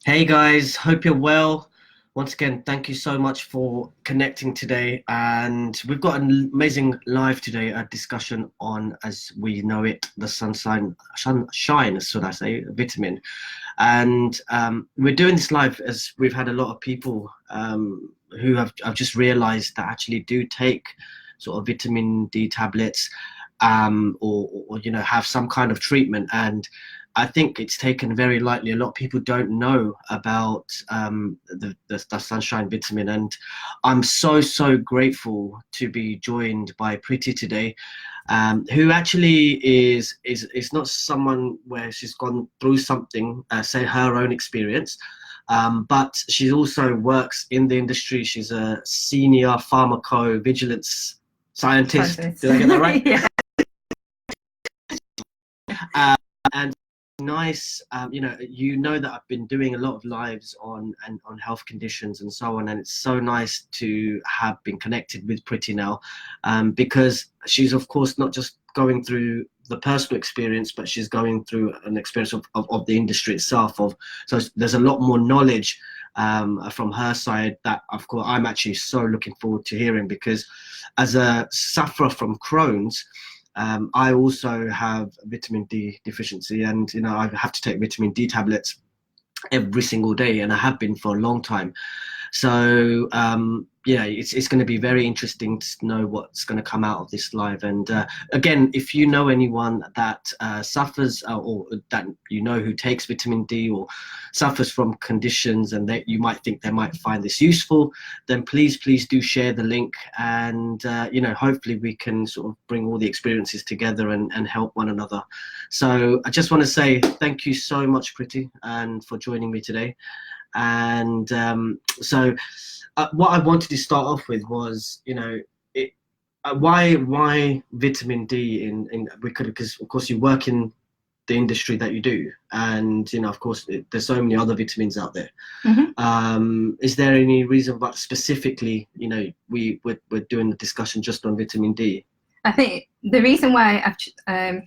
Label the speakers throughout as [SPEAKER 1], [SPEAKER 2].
[SPEAKER 1] Hey guys, hope you're well. Once again, thank you so much for connecting today. And we've got an amazing live today, a discussion on, as we know it, the sunshine, should I say, vitamin. And we're doing this live as we've had a lot of people who have just realized that actually do take sort of vitamin D tablets or have some kind of treatment. And I think it's taken very lightly. A lot of people don't know about the sunshine vitamin, and I'm so grateful to be joined by Preti today, who actually is not someone where she's gone through something, say her own experience, but she also works in the industry. She's a senior pharmacovigilance scientist.
[SPEAKER 2] Scientist.
[SPEAKER 1] Did I get that right?
[SPEAKER 2] Yeah.
[SPEAKER 1] And nice, that I've been doing a lot of lives on health conditions and so on, and it's so nice to have been connected with Pretty now, because she's of course not just going through the personal experience, but she's going through an experience of the industry itself. So there's a lot more knowledge from her side that, of course, I'm actually so looking forward to hearing, because as a sufferer from Crohn's, I also have vitamin D deficiency, and I have to take vitamin D tablets every single day, and I have been for a long time. So it's going to be very interesting to know what's going to come out of this live. And again, if you know anyone that suffers or that who takes vitamin D or suffers from conditions, and that you might think they might find this useful, then please do share the link, and hopefully we can sort of bring all the experiences together and help one another. So I just want to say thank you so much, Pretty, and for joining me today. And what I wanted to start off with was, why vitamin D because of course you work in the industry that you do, and of course there's so many other vitamins out there. Is there any reason, but specifically, we're doing the discussion just on vitamin D?
[SPEAKER 2] I think the reason why I've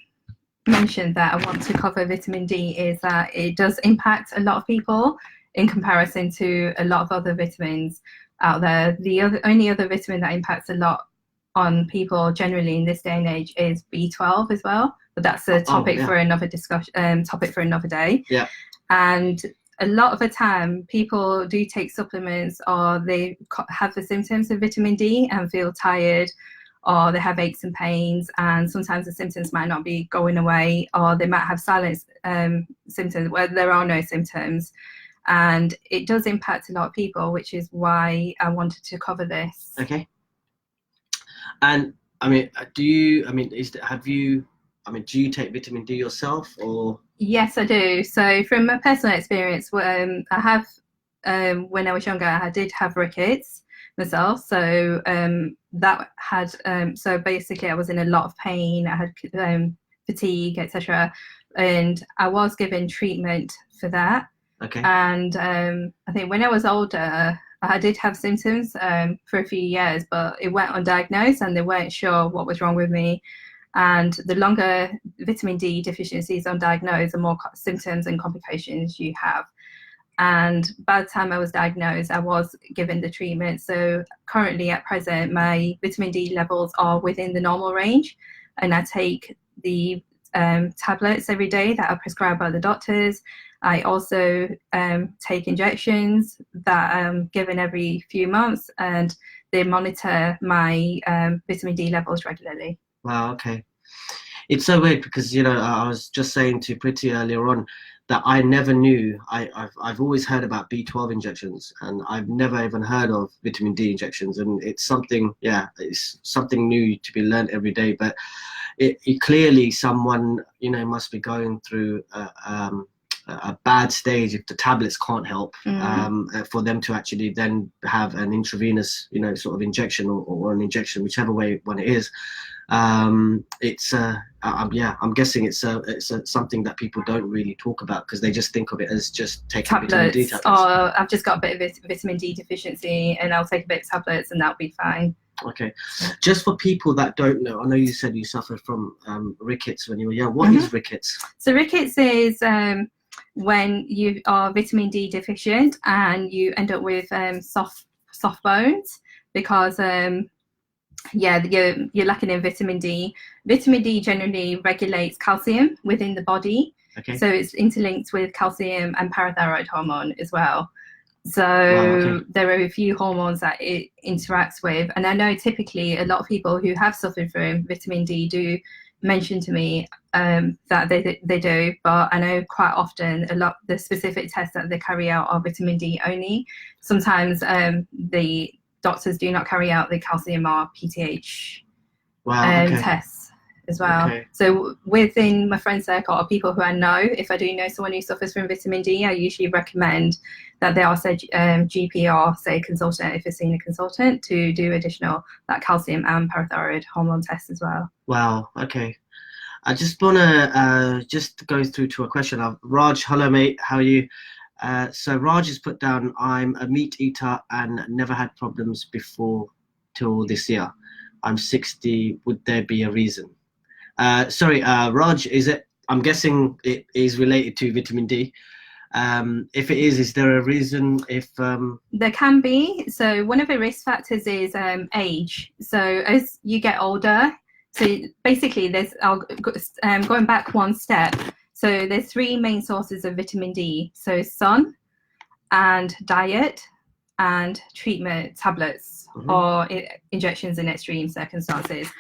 [SPEAKER 2] mentioned that I want to cover vitamin D is that it does impact a lot of people in comparison to a lot of other vitamins out there. The only other vitamin that impacts a lot on people generally in this day and age is B12 as well, but that's a topic for another discussion, topic for another day.
[SPEAKER 1] Yeah.
[SPEAKER 2] And a lot of the time people do take supplements, or they have the symptoms of vitamin D and feel tired, or they have aches and pains, and sometimes the symptoms might not be going away, or they might have silent symptoms where there are no symptoms. And it does impact a lot of people, which is why I wanted to cover this.
[SPEAKER 1] Okay. And do you take vitamin D yourself, or?
[SPEAKER 2] Yes, I do. So from my personal experience, I have when I was younger, I did have rickets myself. So that had so basically I was in a lot of pain. I had fatigue, etc., and I was given treatment for that.
[SPEAKER 1] Okay.
[SPEAKER 2] And I think when I was older, I did have symptoms for a few years, but it went undiagnosed and they weren't sure what was wrong with me. And the longer vitamin D deficiency is undiagnosed, the more symptoms and complications you have. And by the time I was diagnosed, I was given the treatment. So currently at present, my vitamin D levels are within the normal range, and I take the tablets every day that are prescribed by the doctors. I also take injections that I'm given every few months, and they monitor my vitamin D levels regularly.
[SPEAKER 1] Wow, okay. It's so weird because, I was just saying to Pretty earlier on that I never knew. I've always heard about B12 injections, and I've never even heard of vitamin D injections. And it's something new to be learned every day. But it clearly someone, must be going through a bad stage if the tablets can't help, for them to actually then have an intravenous, sort of injection or an injection, whichever way one it is. I'm guessing it's something that people don't really talk about, because they just think of it as just taking vitamin D tablets.
[SPEAKER 2] Or I've just got a bit of vitamin D deficiency and I'll take a bit of tablets and that'll be fine.
[SPEAKER 1] Okay. Just for people that don't know, I know you said you suffered from rickets when you were young. What is rickets?
[SPEAKER 2] So rickets is when you are vitamin D deficient and you end up with soft bones because you're lacking in vitamin D. Vitamin D generally regulates calcium within the body.
[SPEAKER 1] Okay.
[SPEAKER 2] So it's interlinked with calcium and parathyroid hormone as well. So
[SPEAKER 1] okay.
[SPEAKER 2] There are a few hormones that it interacts with. And I know typically a lot of people who have suffered from vitamin D do mention to me that they do, but I know quite often the specific tests that they carry out are vitamin D only. Sometimes the doctors do not carry out the calcium or PTH tests as well.
[SPEAKER 1] Okay.
[SPEAKER 2] So within my friend circle or people who I know, if I do know someone who suffers from vitamin D, I usually recommend that they are say GP or say consultant, if they're seeing a consultant, to do additional calcium and parathyroid hormone tests as well.
[SPEAKER 1] Wow. Okay. I just want to just go through to a question of Raj. Hello, mate. How are you? So Raj has put down, I'm a meat eater and never had problems before till this year. I'm 60. Would there be a reason? Sorry, Raj, I'm guessing it is related to vitamin D. If it is there a reason
[SPEAKER 2] There can be. So one of the risk factors is age. So as you get older, so basically going back one step. So there's three main sources of vitamin D. So sun and diet and treatment tablets or injections in extreme circumstances.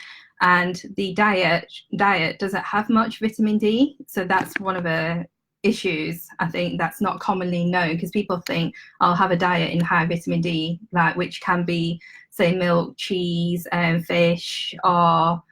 [SPEAKER 2] And the diet doesn't have much vitamin D. So that's one of the issues, I think, that's not commonly known, because people think I'll have a diet in high vitamin D, which can be, say, milk, cheese, fish, or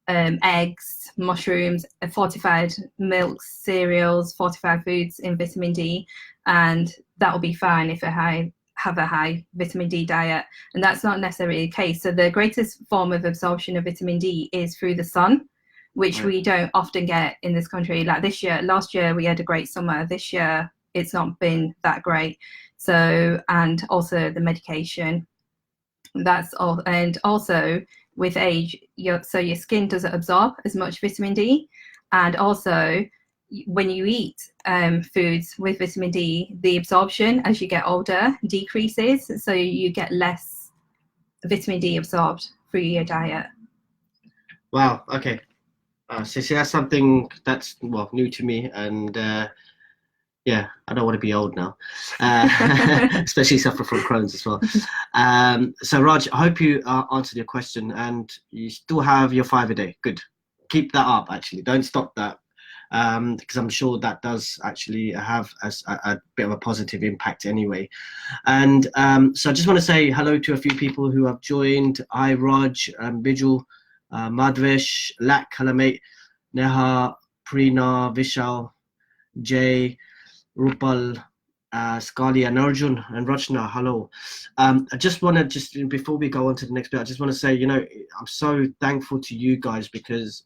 [SPEAKER 2] eggs, mushrooms, fortified milks, cereals, fortified foods in vitamin D, and that will be fine if I have a high vitamin D diet. And that's not necessarily the case. So the greatest form of absorption of vitamin D is through the sun, which we don't often get in this country. Like last year we had a great summer. This year it's not been that great. So, and also the medication, that's all. And also with age, your skin doesn't absorb as much vitamin D. And also when you eat foods with vitamin D, the absorption as you get older decreases. So you get less vitamin D absorbed through your diet.
[SPEAKER 1] Wow, okay. So that's something that's new to me, and yeah, I don't want to be old now, especially suffer from Crohn's as well. So Raj, I hope you answered your question, and you still have your 5 a day. Good, keep that up. Actually, don't stop that, because I'm sure that does actually have a bit of a positive impact anyway. And so I just want to say hello to a few people who have joined. Hi Raj, Bijul, Madhvesh, Lak, hello mate, Neha, Preena, Vishal, Jay, Rupal, Skali, and Arjun, and Rachna, hello. I just want to, before we go on to the next bit, I just want to say, I'm so thankful to you guys, because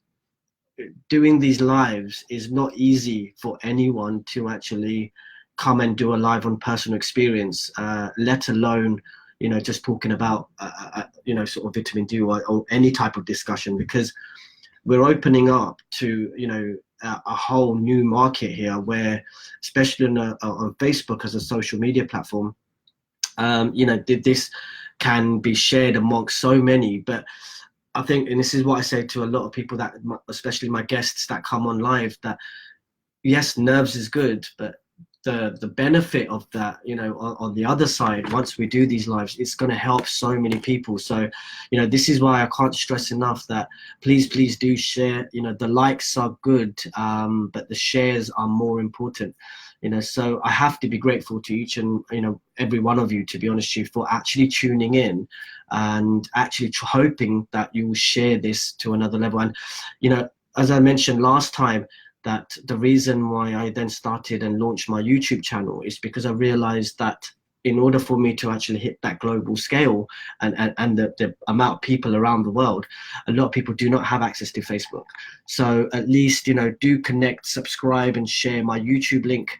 [SPEAKER 1] doing these lives is not easy for anyone to actually come and do a live on personal experience, let alone just talking about sort of vitamin D or any type of discussion, because we're opening up to a whole new market here, where especially on Facebook as a social media platform, this can be shared amongst so many. But I think, and this is what I say to a lot of people, that especially my guests that come on live, that yes, nerves is good, but the benefit of that, on the other side, once we do these lives, it's going to help so many people. So, this is why I can't stress enough that please do share. The likes are good, but the shares are more important. So I have to be grateful to each and every one of you, to be honest with you, for actually tuning in and actually hoping that you will share this to another level. And as I mentioned last time, that the reason why I then started and launched my YouTube channel is because I realized that in order for me to actually hit that global scale and the amount of people around the world, a lot of people do not have access to Facebook. So at least, do connect, subscribe, and share my YouTube link,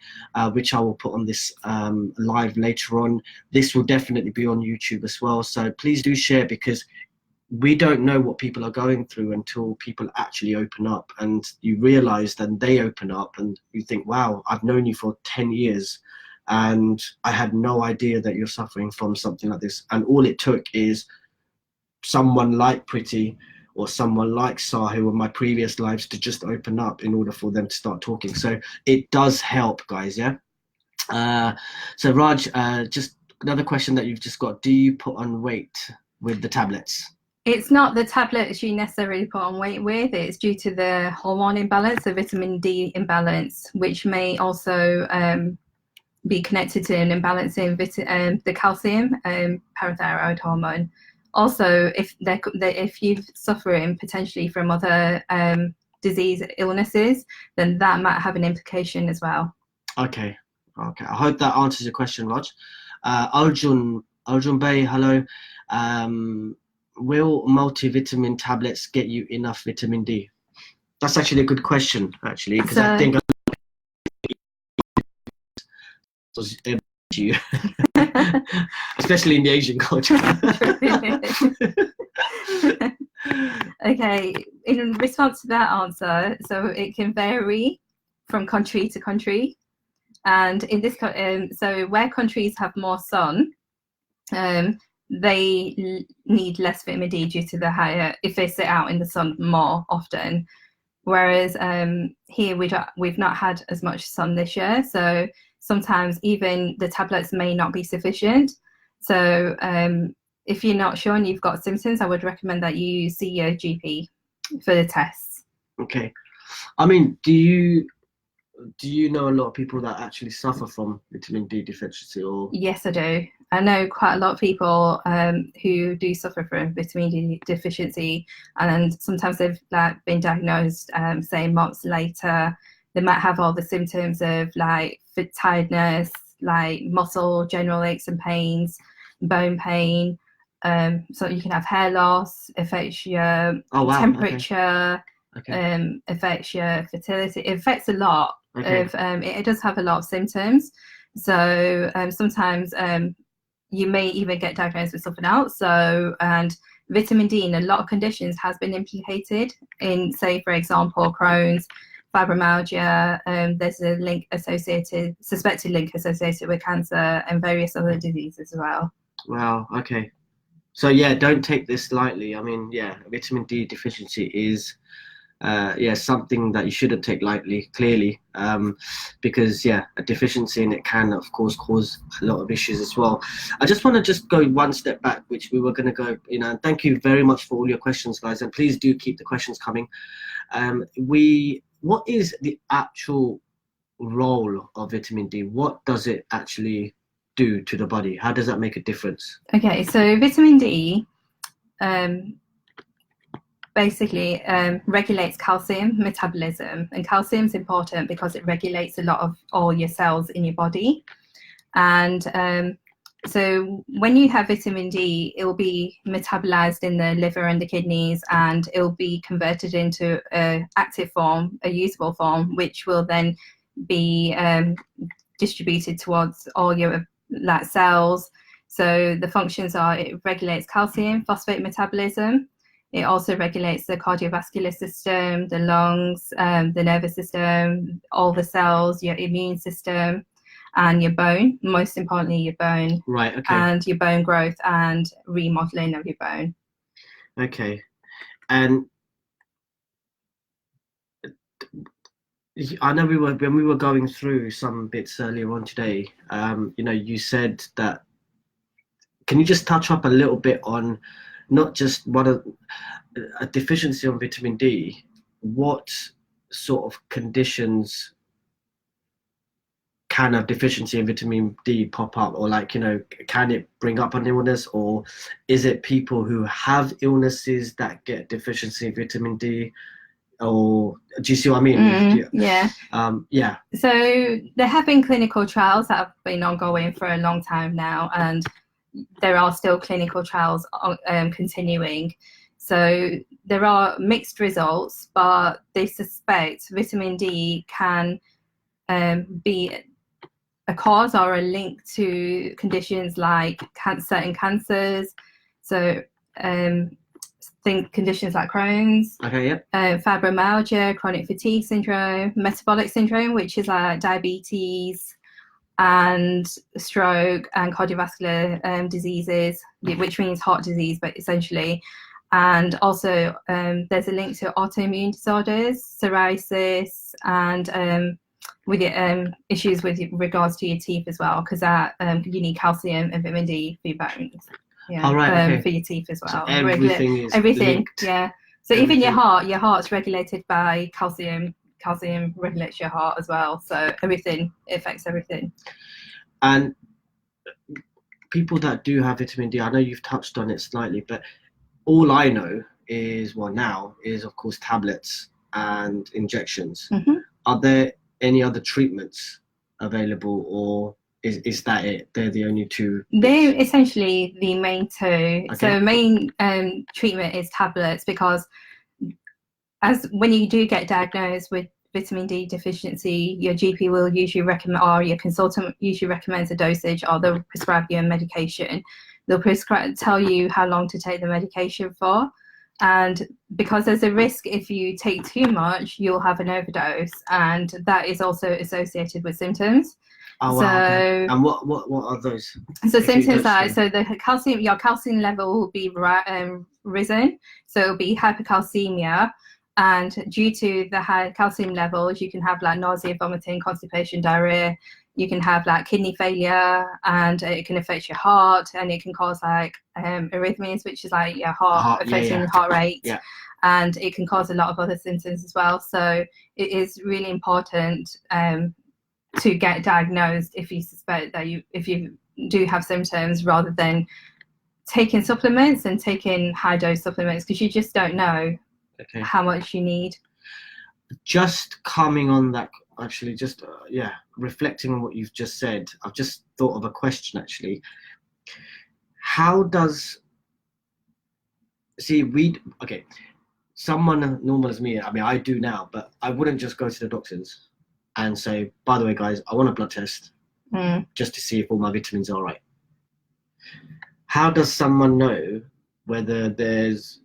[SPEAKER 1] which I will put on this live later on. This will definitely be on YouTube as well. So please do share, because we don't know what people are going through until people actually open up, and you realize then they open up and you think, wow, I've known you for 10 years and I had no idea that you're suffering from something like this. And all it took is someone like Preti or someone like Sahu in my previous lives to just open up in order for them to start talking. So it does help, guys. Yeah. So Raj, just another question that you've just got. Do you put on weight with the tablets?
[SPEAKER 2] It's not the tablets you necessarily put on weight with. It's due to the hormone imbalance, the vitamin D imbalance, which may also be connected to an imbalance in the calcium, parathyroid hormone. Also, if you're suffering potentially from other illnesses, then that might have an implication as well.
[SPEAKER 1] Okay. Okay. I hope that answers your question, Raj. Arjun Bey, hello. Will multivitamin tablets get you enough vitamin D? That's actually a good question, actually, because I think you, especially in the Asian culture.
[SPEAKER 2] Okay, in response to that answer, so it can vary from country to country, and in this so where countries have more sun, they need less vitamin D due to the higher, if they sit out in the sun more often. Whereas here we've not had as much sun this year, so sometimes even the tablets may not be sufficient. So if you're not sure and you've got symptoms, I would recommend that you see your GP for the tests.
[SPEAKER 1] Okay. I mean, do you know a lot of people that actually suffer from vitamin D deficiency? Or
[SPEAKER 2] yes, I do. I know quite a lot of people who do suffer from vitamin D deficiency, and sometimes they've been diagnosed, say months later. They might have all the symptoms of like tiredness, like muscle, general aches and pains, bone pain. So you can have hair loss, affects your temperature, affects your fertility. It affects a lot of. It does have a lot of symptoms. So sometimes you may even get diagnosed with something else. So, and vitamin D in a lot of conditions has been implicated in, say, for example, Crohn's, fibromyalgia. There's a suspected link associated with cancer and various other diseases as well.
[SPEAKER 1] Wow. Okay. So yeah, don't take this lightly. I mean, yeah, vitamin D deficiency is something that you shouldn't take lightly, clearly, because a deficiency in it can, of course, cause a lot of issues as well. I just want to go one step back, which we were going to go, and thank you very much for all your questions, guys, and please do keep the questions coming. What is the actual role of vitamin D? What does it actually do to the body? How does that make a difference?
[SPEAKER 2] Okay, so vitamin D basically regulates calcium metabolism, and calcium is important because it regulates a lot of all your cells in your body. And so when you have vitamin D, it will be metabolized in the liver and the kidneys, and it will be converted into an active form, a usable form, which will then be distributed towards all your cells. So the functions are: it regulates calcium, phosphate metabolism. It also regulates the cardiovascular system, the lungs, the nervous system, all the cells, your immune system, and your bone. Most importantly, your bone.
[SPEAKER 1] Right. Okay.
[SPEAKER 2] And your bone growth and remodeling of your bone.
[SPEAKER 1] Okay. And I know when we were going through some bits earlier on today, you said that. Can you just touch up a little bit on not just a deficiency on vitamin D, what sort of conditions can a deficiency in vitamin D pop up, or can it bring up an illness, or is it people who have illnesses that get deficiency in vitamin D? Or do you see what I mean?
[SPEAKER 2] Yeah. So there have been clinical trials that have been ongoing for a long time now, and there are still clinical trials continuing. So there are mixed results, but they suspect vitamin D can be a cause or a link to conditions like certain cancers. So think conditions like Crohn's,
[SPEAKER 1] Okay, yep.
[SPEAKER 2] fibromyalgia, chronic fatigue syndrome, metabolic syndrome, which is like diabetes and stroke and cardiovascular diseases, which means heart disease, but essentially. And also there's a link to autoimmune disorders, psoriasis, and with issues with regards to your teeth as well, because you need calcium and vitamin D for your bones. Yeah, okay. For your teeth as well.
[SPEAKER 1] So everything is linked.
[SPEAKER 2] Yeah. So even your heart's regulated by calcium. Calcium regulates your heart as well. So everything affects everything.
[SPEAKER 1] And people that do have vitamin D, I know you've touched on it slightly, but all I know is, well, now is of course tablets and injections.
[SPEAKER 2] Mm-hmm.
[SPEAKER 1] Are there any other treatments available, or is that it? They're the only two?
[SPEAKER 2] They're essentially the main two.
[SPEAKER 1] Okay.
[SPEAKER 2] So main treatment is tablets, because as when you do get diagnosed with vitamin D deficiency, your GP will usually recommend, or your consultant usually recommends a dosage, or they'll prescribe you a medication. They'll tell you how long to take the medication for. And because there's a risk if you take too much, you'll have an overdose, and that is also associated with symptoms.
[SPEAKER 1] Oh, wow, okay. And what are those?
[SPEAKER 2] So symptoms are, so your calcium level will be risen, so it'll be hypercalcemia, and due to the high calcium levels, you can have like nausea, vomiting, constipation, diarrhea. You can have like kidney failure, and it can affect your heart, and it can cause like arrhythmias, which is like your heart affecting your heart rate.
[SPEAKER 1] Yeah.
[SPEAKER 2] And it can cause a lot of other symptoms as well. So it is really important to get diagnosed if you suspect that if you do have symptoms, rather than taking supplements and taking high dose supplements, because you just don't know how much you need.
[SPEAKER 1] Just coming on that, actually, just reflecting on what you've just said, I've just thought of a question actually. How does someone normal as me, I mean I do now, but I wouldn't just go to the doctors and say, by the way guys, I want a blood test just to see if all my vitamins are right. How does someone know whether there's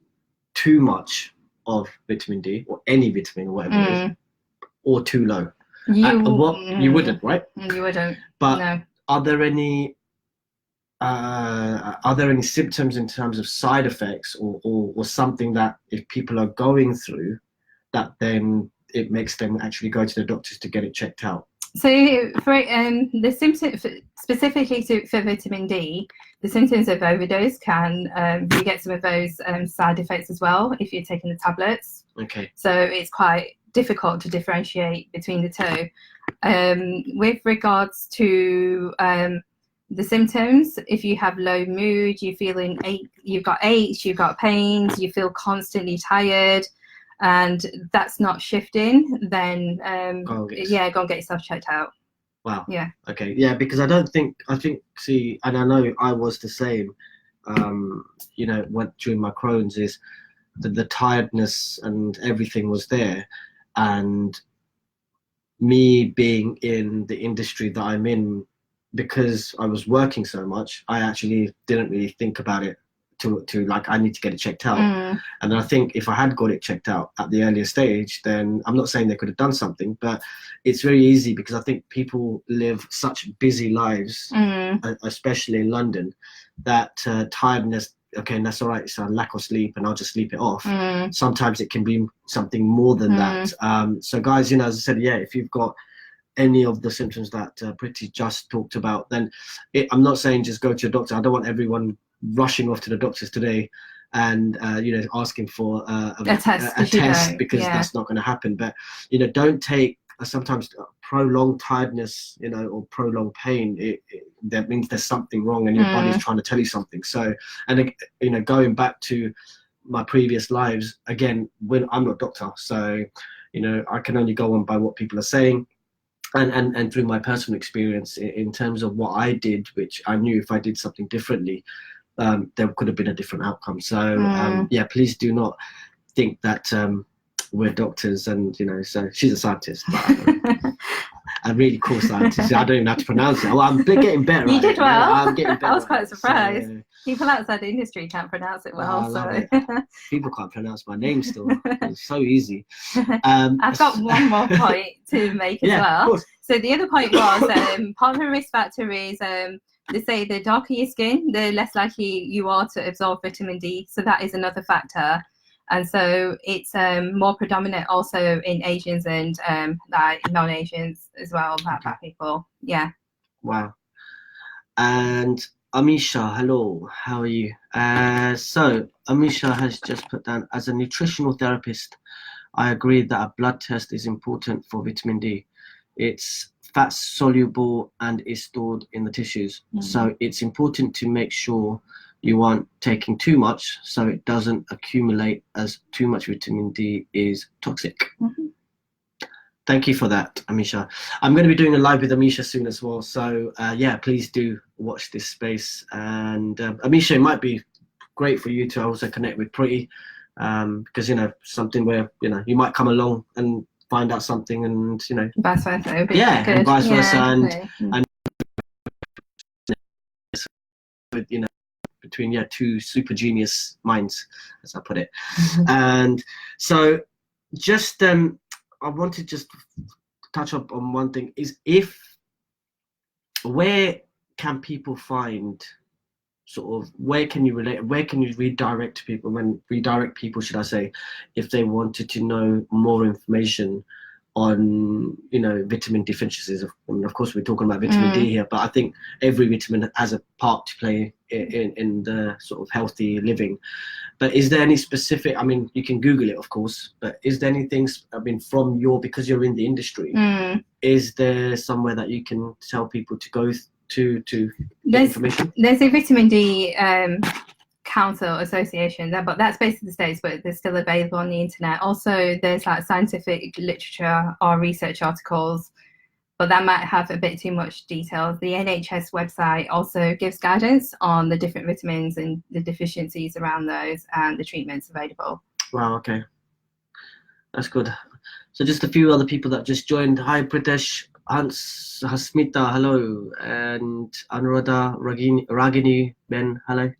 [SPEAKER 1] too much of vitamin D, or any vitamin, or whatever it is, or too low? You wouldn't, right?
[SPEAKER 2] You wouldn't.
[SPEAKER 1] But
[SPEAKER 2] no.
[SPEAKER 1] Are there any symptoms in terms of side effects, or something that if people are going through, that then it makes them actually go to the doctors to get it checked out?
[SPEAKER 2] So for the symptoms specifically for vitamin D, the symptoms of overdose you get some of those side effects as well if you're taking the tablets.
[SPEAKER 1] Okay.
[SPEAKER 2] So it's quite difficult to differentiate between the two. With regards to the symptoms, if you have low mood, you've got aches, you've got pains, you feel constantly tired, and that's not shifting, then go and get yourself checked out.
[SPEAKER 1] Wow.
[SPEAKER 2] Yeah.
[SPEAKER 1] Okay. Yeah, because I think see, and I know I was the same, during my Crohn's, is the tiredness and everything was there, and me being in the industry that I'm in, because I was working so much, I actually didn't really think about it to like, I need to get it checked out. And I think if I had got it checked out at the earlier stage, then I'm not saying they could have done something, but it's very easy, because I think people live such busy lives, especially in London, that tiredness, okay, and that's all right, it's a lack of sleep and I'll just sleep it off. Sometimes it can be something more than that. So guys, as I said, if you've got any of the symptoms that Preti just talked about, then I'm not saying just go to a doctor. I don't want everyone rushing off to the doctors today and asking for a test, because that's not going to happen. But don't take sometimes prolonged tiredness, or prolonged pain. That means there's something wrong and your body's trying to tell you something. So, and going back to my previous lives, again, when I'm not a doctor, so I can only go on by what people are saying. And through my personal experience in terms of what I did, which I knew if I did something differently, there could have been a different outcome. So please do not think that we're doctors, and so she's a scientist, but a really cool scientist. I don't even have to pronounce it. Well, I'm getting better.
[SPEAKER 2] You did well.
[SPEAKER 1] I'm getting better.
[SPEAKER 2] I was quite surprised. People outside the industry can't pronounce it well.
[SPEAKER 1] I love it. People can't pronounce my name still. It's so easy.
[SPEAKER 2] I've got one more point to make as well. So the other point was part of the risk factor is they say the darker your skin, the less likely you are to absorb vitamin D. So that is another factor. And so it's more predominant also in Asians and like non-Asians as well, black people. Yeah.
[SPEAKER 1] Wow. And Amisha, hello, how are you? So Amisha has just put down, as a nutritional therapist, I agree that a blood test is important for vitamin D. It's fat soluble and is stored in the tissues. So it's important to make sure you aren't taking too much so it doesn't accumulate, as too much vitamin D is toxic. Thank you for that, Amisha. I'm going to be doing a live with Amisha soon as well. So please do watch this space. And Amisha, it might be great for you to also connect with Preti, because, something where, you might come along and find out something, and,
[SPEAKER 2] vice versa.
[SPEAKER 1] And vice versa. And between two super genius minds, as I put it. And so just I want to just touch up on one thing, is where can people find where can you redirect people, should I say, if they wanted to know more information on vitamin deficiencies. Of course we're talking about vitamin D here, but I think every vitamin has a part to play in the sort of healthy living. But is there any specific, you can Google it of course, but is there anything, from because you're in the industry, is there somewhere that you can tell people to go to get information?
[SPEAKER 2] There's a vitamin D Council Association, but that's based in the States, but they're still available on the internet. Also, there's like scientific literature or research articles, but that might have a bit too much details. The NHS website also gives guidance on the different vitamins and the deficiencies around those and the treatments available.
[SPEAKER 1] Wow, okay. That's good. So just a few other people that just joined. Hi, Pritesh, Hans, Hasmita, hello, and Anuradha, Ragini, Ben, hello.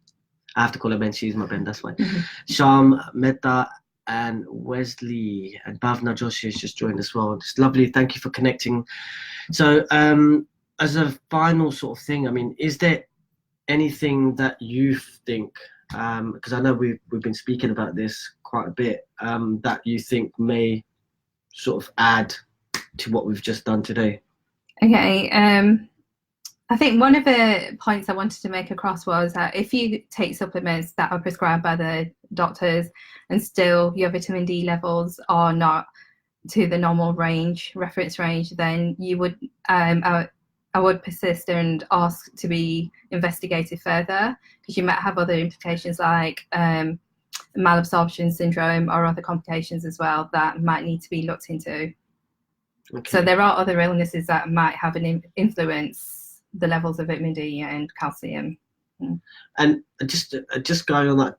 [SPEAKER 1] I have to call her Ben, she's my Ben, that's fine. Sham, Mehta, and Wesley, and Bhavna Joshi has just joined as well. It's lovely, thank you for connecting. So as a final sort of thing, is there anything that you think, because I know we've been speaking about this quite a bit, that you think may sort of add to what we've just done today?
[SPEAKER 2] Okay, I think one of the points I wanted to make across was that if you take supplements that are prescribed by the doctors and still your vitamin D levels are not to the normal reference range, then you would, I would persist and ask to be investigated further, because you might have other implications like malabsorption syndrome or other complications as well that might need to be looked into. Okay. So there are other illnesses that might have an influence the levels of vitamin D and calcium.
[SPEAKER 1] And just going on that,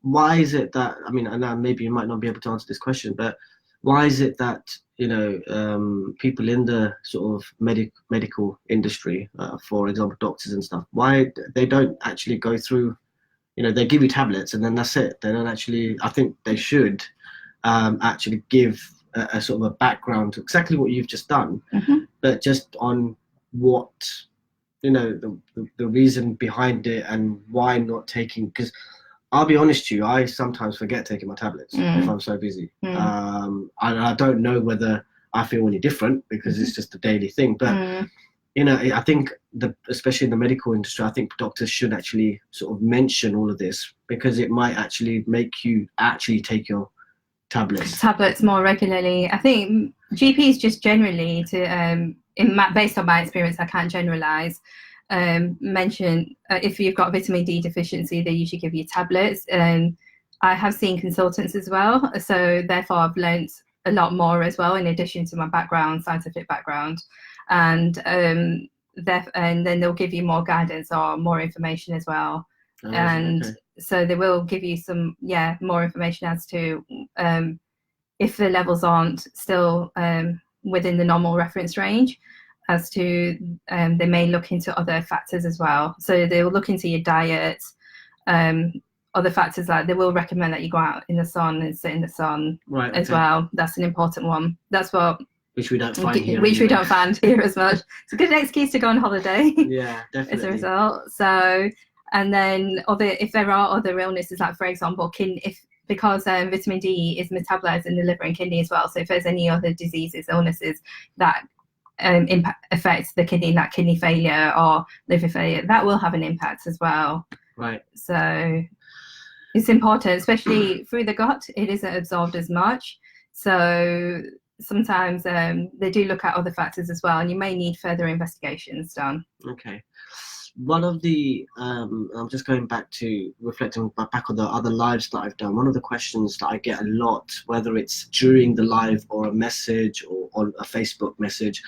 [SPEAKER 1] why is it that, I know maybe you might not be able to answer this question, but why is it that people in the sort of medical industry, for example doctors and stuff, why they don't actually go through, they give you tablets and then that's it? They don't actually, I think they should actually give a sort of a background to exactly what you've just done, but just on what the reason behind it and why not taking, because I'll be honest to you, I sometimes forget taking my tablets if I'm so busy. I don't know whether I feel any different because it's just a daily thing, but I think especially in the medical industry, I think doctors should actually sort of mention all of this, because it might actually make you actually take your tablets
[SPEAKER 2] more regularly. I think GPs just generally based on my experience, I can't generalize, mention if you've got vitamin D deficiency, they usually give you tablets. I have seen consultants as well, so therefore I've learnt a lot more as well, in addition to my scientific background, and then they'll give you more guidance or more information as well. So they will give you some more information as to if the levels aren't still within the normal reference range, as to they may look into other factors as well. So they'll look into your diet, other factors, like they will recommend that you go out in the sun and sit in the sun as well. That's an important one. That's what
[SPEAKER 1] which we don't find here.
[SPEAKER 2] Which we don't find here as much. It's a good excuse to go on holiday.
[SPEAKER 1] Yeah, definitely.
[SPEAKER 2] As a result. So, and then if there are other illnesses, like for example, because vitamin D is metabolized in the liver and kidney as well. So if there's any other diseases, illnesses that affect the kidney, like kidney failure or liver failure, that will have an impact as well.
[SPEAKER 1] Right.
[SPEAKER 2] So it's important, especially through the gut. It isn't absorbed as much. So sometimes they do look at other factors as well, and you may need further investigations done.
[SPEAKER 1] Okay. One of the, I'm just going back to reflecting back on the other lives that I've done. One of the questions that I get a lot, whether it's during the live or a message or on a Facebook message,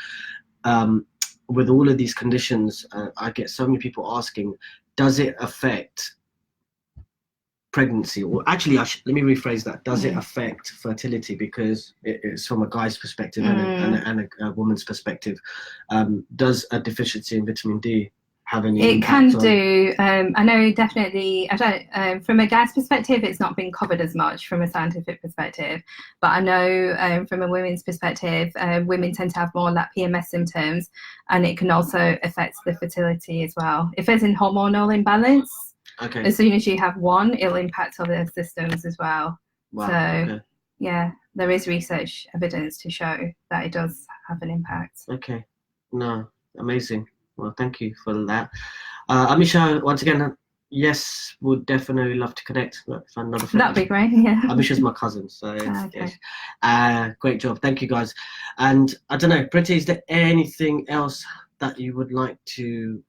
[SPEAKER 1] with all of these conditions, I get so many people asking, does it affect pregnancy? Or actually, let me rephrase that. Does it affect fertility? Because it's from a guy's perspective and a woman's perspective. Does a deficiency in vitamin D have any
[SPEAKER 2] It
[SPEAKER 1] impact
[SPEAKER 2] can do. I know definitely. I don't. From a guy's perspective, it's not been covered as much from a scientific perspective. But I know from a women's perspective, women tend to have more like PMS symptoms, and it can also affect the fertility as well. If there's a hormonal imbalance, as soon as you have one, it'll impact other systems as well.
[SPEAKER 1] Wow.
[SPEAKER 2] So yeah, there is research evidence to show that it does have an impact.
[SPEAKER 1] Okay. No, amazing. Well, thank you for that. Amisha, once again, yes, would definitely love to connect.
[SPEAKER 2] That'd be great, yeah.
[SPEAKER 1] Amisha's my cousin, so great job. Thank you, guys. And I don't know, Preti, is there anything else that you would like to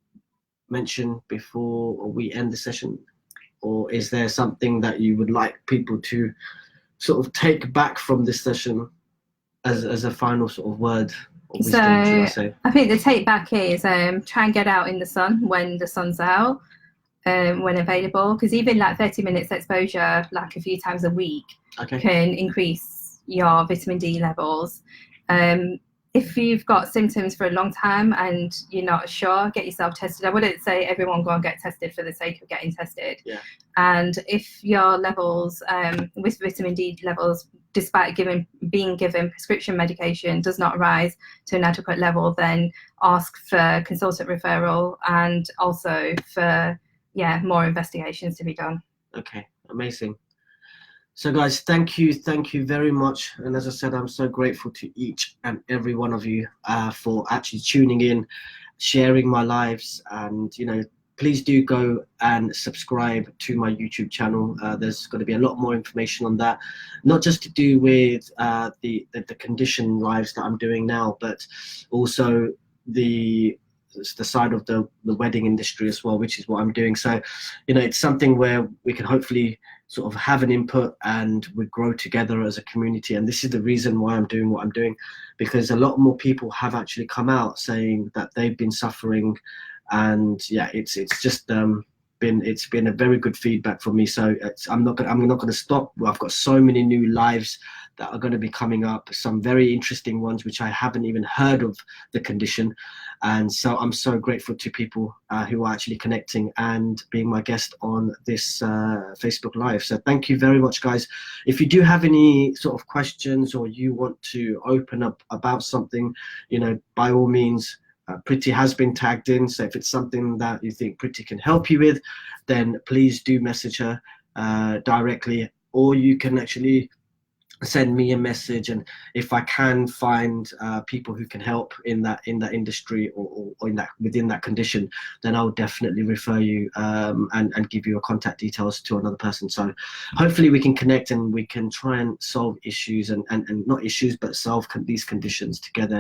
[SPEAKER 1] mention before we end the session? Or is there something that you would like people to sort of take back from this session as a final sort of word? Wisdom,
[SPEAKER 2] I think the take back is try and get out in the sun when the sun's out, when available, because even like 30 minutes exposure like a few times a week can increase your vitamin D levels. If you've got symptoms for a long time and you're not sure, get yourself tested. I wouldn't say everyone go and get tested for the sake of getting tested.
[SPEAKER 1] Yeah.
[SPEAKER 2] And if your levels with vitamin D levels, despite being given prescription medication, does not rise to an adequate level, then ask for consultant referral and also for more investigations to be done.
[SPEAKER 1] Okay, amazing. So guys, thank you very much. And as I said, I'm so grateful to each and every one of you for actually tuning in, sharing my lives, and please do go and subscribe to my YouTube channel. There's going to be a lot more information on that, not just to do with the condition lives that I'm doing now, but also the side of the wedding industry as well, which is what I'm doing. So, it's something where we can hopefully sort of have an input and we grow together as a community. And this is the reason why I'm doing what I'm doing, because a lot more people have actually come out saying that they've been suffering. And it's just been a very good feedback for me. So I'm not going to stop. I've got so many new lives that are going to be coming up, some very interesting ones which I haven't even heard of the condition. And so I'm so grateful to people who are actually connecting and being my guest on this Facebook Live. So thank you very much, guys. If you do have any sort of questions or you want to open up about something, by all means, Preti has been tagged in, so if it's something that you think Preti can help you with, then please do message her directly, or you can actually send me a message, and if I can find people who can help in that industry or in that within that condition, then I'll definitely refer you and give you a contact details to another person. So hopefully we can connect and we can try and solve issues and not issues, but solve these conditions together,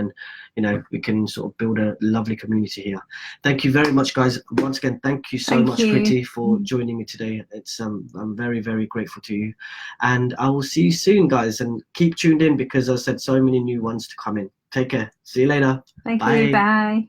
[SPEAKER 1] and we can sort of build a lovely community here. Thank you very much, guys. Once again, thank you so much, Preti, for joining me today. It's I'm very, very grateful to you, and I will see you soon, guys. And keep tuned in, because I said so many new ones to come in. Take care. See you later.
[SPEAKER 2] Thank you. Bye.